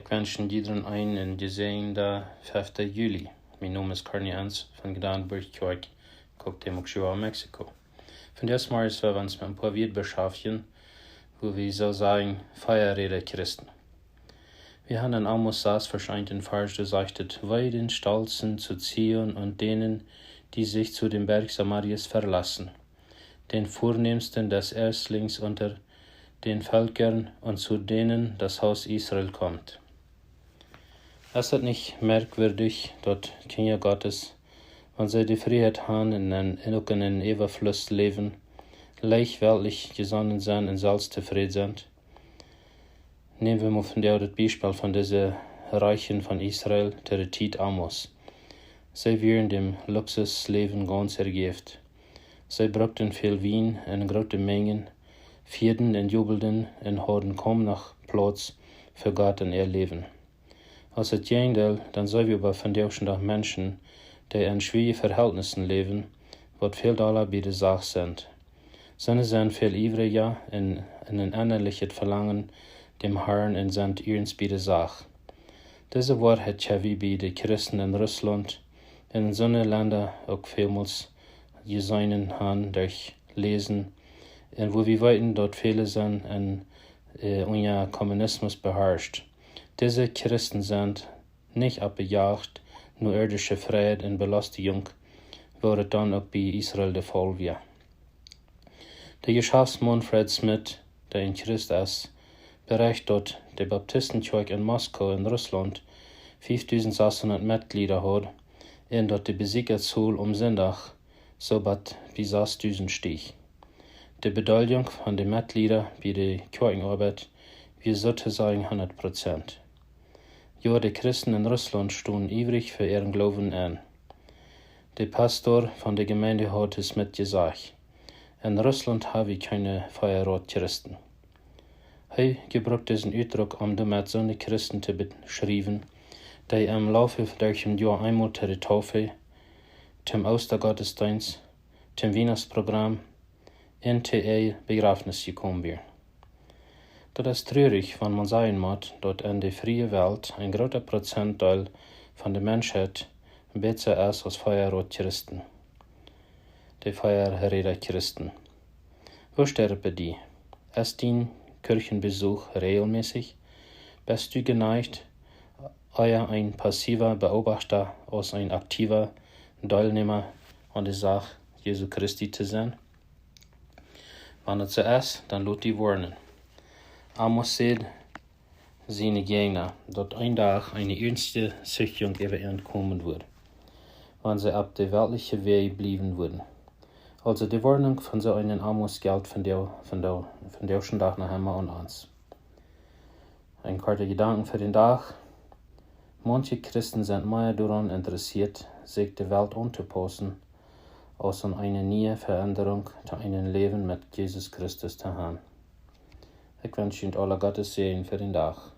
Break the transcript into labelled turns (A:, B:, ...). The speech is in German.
A: Ik wens iedereen een gezegende 5 juli. Mijn naam is Carney Ans van Gdanburg Kerk, Cocktail Mexico. Von diesmal ist wir uns mit ein paar Wort beschäftigen, wo wir so sagen, Feierrede Christen. Wir haben in Amos 6 verscheinten Vers gesagt, Weiden stolzen zu Zion und denen, die sich zu dem Berg Samarias verlassen, den Vornehmsten des Erstlings unter den Völkern und zu denen das Haus Israel kommt. Es ist nicht merkwürdig, dort Kinder Gottes, wenn sie die Freiheit haben in einen Überfluss leben, leicht weltlich gesonnen sind und selbstzufrieden sind. Nehmen wir mal von der das Beispiel von diesen Reichen von Israel, der Zeit Amos. Sie wären dem Luxusleben ganz ergebt. Sie brauchten viel Wein in großen Mengen, vierten und jubelten und hatten kaum noch Platz für Gott in ihr Leben. Als het Gegenteil, dann sind wir aber von der Menschen, die in schwierigen Verhältnissen leben, wat veel Dollar bei der Sache sind. Sie sind viel ivriger in ein innerliches Verlangen dem Herrn und sind ihrens bei der Sache. Diese Wort hat Chevy bei den Christen in Russland in so Ländern auch vielmals gesehen haben durch Lesen, und wo wir weiten dort viele sind und unser Kommunismus beherrscht. Diese Christen sind nicht abgejagt, nur irdische Freiheit und Belustigung, wurde dann auch bei Israel der Fall war. Der Geschäftsmann Fred Smith, der in Christ ist, bereicht dort der Baptistenkirche in Moskau in Russland 5600 Mitglieder hat und dort die Besucherzahl am Sonntag so bald wie 6000 stieg. Die Beteiligung von den Mitgliedern bei der Kirchenarbeit wie sozusagen 100%. Ja, die Christen in Russland stehen ivrig für ihren Glauben an. Der Pastor von der Gemeinde hat es mitgesagt. In Russland habe ich keine Feierrad-Christen. Er gebraucht diesen Ausdruck, um damit so eine Christen zu beschreiben, die im Laufe der Jahr einmal zur Taufe, zum Ostergottesdienst, zum Weihnachtsprogramm und zu ihr Begräbnis gekommen wäre. Das ist traurig, wenn man sagen muss, dass in der freien Welt ein großer Prozentteil von der Menschheit besser ist als Feierrad-Christen. Die Feierrede-Christen. Wo sterben die? Ist dein Kirchenbesuch regelmäßig? Bist du geneigt, eher ein passiver Beobachter als ein aktiver Teilnehmer an der Sache Jesu Christi zu sein? Wenn es so ist, dann lasst die warnen. Amos sagt seine Gegner, dass ein Tag eine ernste Sichtung über ihn kommen wird, wenn sie ab der weltlichen Weg bleiben würden. Also die Warnung von so einem Amos gilt von der Tag nach einmal an uns. Ein kurzer Gedanken für den Tag. Manche Christen sind mehr daran interessiert, sich der Welt anzupassen, als an eine neue Veränderung zu einem Leben mit Jesus Christus zu haben. Ich wünsche Ihnen alle Gottes Segen für den Tag.